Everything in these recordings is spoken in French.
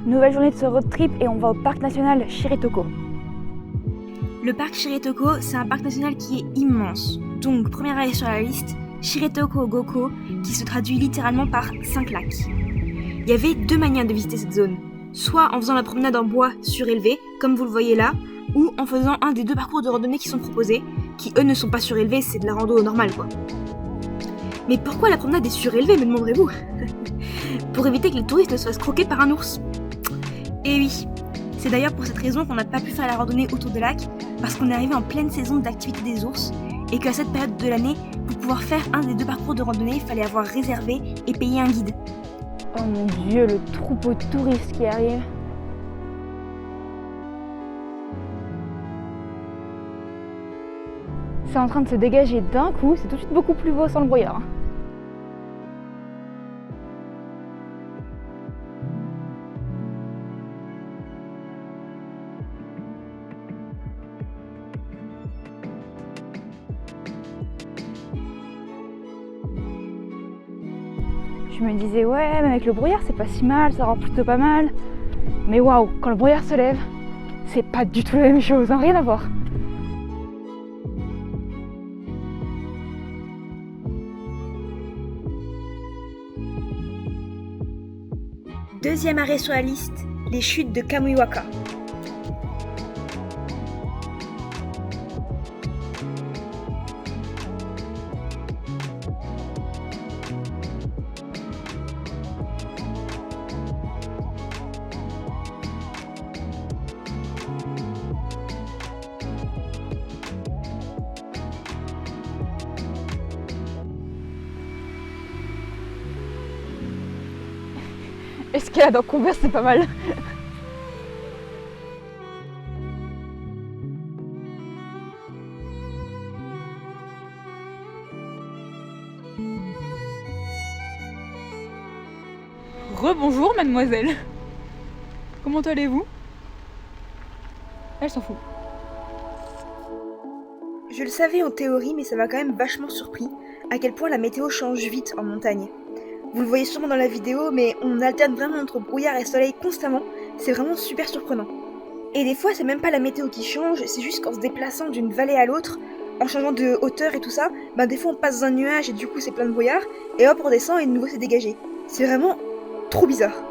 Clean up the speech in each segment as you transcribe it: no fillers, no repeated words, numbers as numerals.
Nouvelle journée de ce road trip et on va au parc national Shiretoko. Le parc Shiretoko, c'est un parc national qui est immense. Donc, premier arrêt sur la liste, Shiretoko Goko, qui se traduit littéralement par 5 lacs. Il y avait 2 manières de visiter cette zone. Soit en faisant la promenade en bois surélevé, comme vous le voyez là, ou en faisant un des 2 parcours de randonnée qui sont proposés, qui eux ne sont pas surélevés, c'est de la rando normale quoi. Mais pourquoi la promenade est surélevée, me demanderez-vous? Pour éviter que les touristes ne se fassent croquer par un ours. Et oui, c'est d'ailleurs pour cette raison qu'on n'a pas pu faire la randonnée autour des lacs, parce qu'on est arrivé en pleine saison d'activité des ours, et qu'à cette période de l'année, pour pouvoir faire un des 2 parcours de randonnée, il fallait avoir réservé et payé un guide. Oh mon dieu, le troupeau de touristes qui arrive. C'est en train de se dégager d'un coup, c'est tout de suite beaucoup plus beau sans le brouillard. Je me disais ouais, mais avec le brouillard c'est pas si mal, ça rend plutôt pas mal. Mais waouh, quand le brouillard se lève, c'est pas du tout la même chose, hein, rien à voir. Deuxième arrêt sur la liste, les chutes de Kamuiwaka. Escalade en Converse, c'est pas mal. Rebonjour mademoiselle. Comment allez-vous? Elle s'en fout. Je le savais en théorie, mais ça m'a quand même vachement surpris à quel point la météo change vite en montagne. Vous le voyez sûrement dans la vidéo, mais on alterne vraiment entre brouillard et soleil constamment, c'est vraiment super surprenant. Et des fois, c'est même pas la météo qui change, c'est juste qu'en se déplaçant d'une vallée à l'autre, en changeant de hauteur et tout ça, des fois on passe dans un nuage et du coup c'est plein de brouillard, et hop on redescend et de nouveau c'est dégagé. C'est vraiment trop bizarre.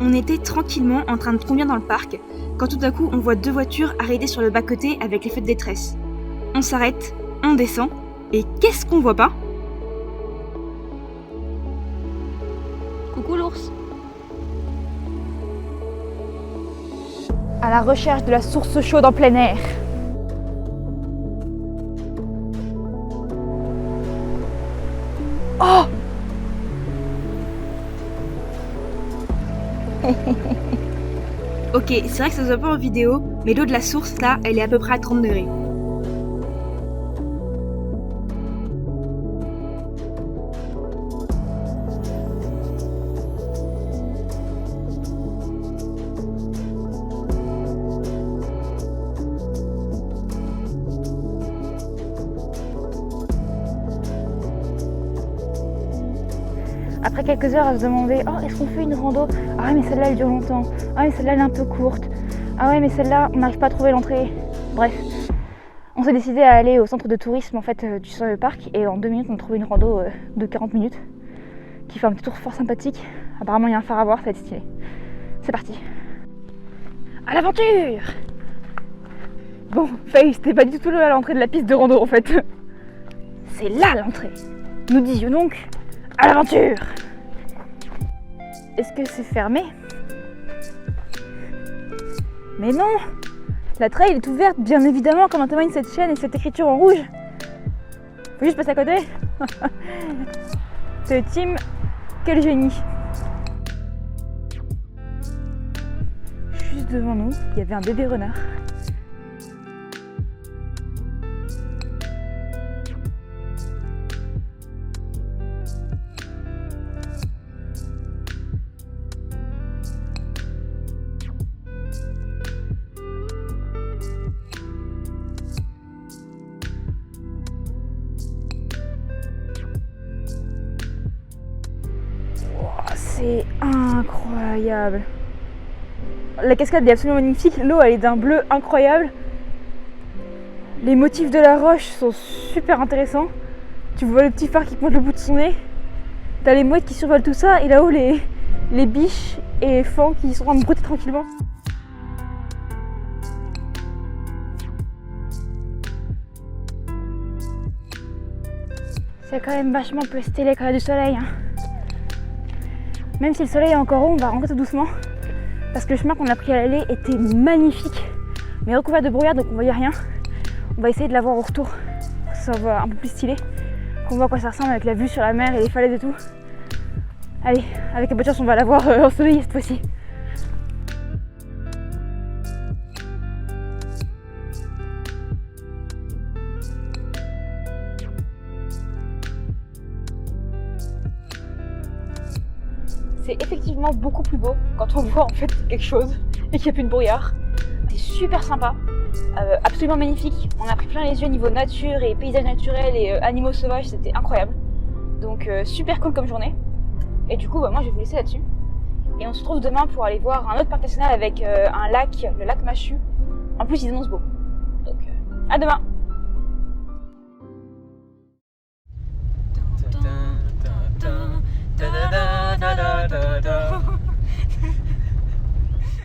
On était tranquillement en train de conduire dans le parc, quand tout à coup on voit 2 voitures arrêtées sur le bas-côté avec les feux de détresse. On s'arrête, on descend, et qu'est-ce qu'on voit pas? Coucou l'ours. À la recherche de la source chaude en plein air. Oh! Ok, c'est vrai que ça se voit pas en vidéo, mais l'eau de la source là, elle est à peu près à 30 degrés. Après quelques heures à se demander oh est-ce qu'on fait une rando? Ah ouais mais celle-là elle dure longtemps. Ah mais celle-là elle est un peu courte. Ah ouais mais celle-là on n'arrive pas à trouver l'entrée. Bref, on s'est décidé à aller au centre de tourisme en fait du parc et en 2 minutes on a trouvé une rando de 40 minutes qui fait un petit tour fort sympathique. Apparemment il y a un phare à voir, ça va être stylé. C'est parti. À l'aventure! Bon, Faye, c'était pas du tout là l'entrée de la piste de rando en fait. C'est là l'entrée. Nous disions donc à l'aventure! Est-ce que c'est fermé? Mais non! La trail est ouverte, bien évidemment, comme en témoigne cette chaîne et cette écriture en rouge. Faut juste passer à côté. C'est Tim, quel génie! Juste devant nous, il y avait un bébé renard. c'est incroyable. La cascade est absolument magnifique, l'eau elle est d'un bleu incroyable. Les motifs de la roche sont super intéressants. Tu vois le petit phare qui pointe le bout de son nez. T'as les mouettes qui survolent tout ça et là-haut les biches et les fans qui sont en train de brouter tranquillement. C'est quand même vachement plus stylé quand il y a du soleil. Hein. Même si le soleil est encore haut, on va rentrer tout doucement. Parce que le chemin qu'on a pris à l'aller était magnifique. Mais recouvert de brouillard donc on voyait rien. On va essayer de la voir au retour. Ça va un peu plus stylé. Qu'on voit à quoi ça ressemble avec la vue sur la mer et les falaises et tout. Allez, avec un peu de chance on va la voir ensoleillée cette fois-ci. C'est effectivement beaucoup plus beau quand on voit en fait quelque chose et qu'il n'y a plus de brouillard. C'est super sympa, absolument magnifique. On a pris plein les yeux au niveau nature et paysages naturels et animaux sauvages, c'était incroyable. Donc super cool comme journée. Et du coup, moi je vais vous laisser là-dessus. Et on se retrouve demain pour aller voir un autre parc national avec un lac, le lac Machu. En plus, il annonce beau. Donc à demain. Da da da da da da da.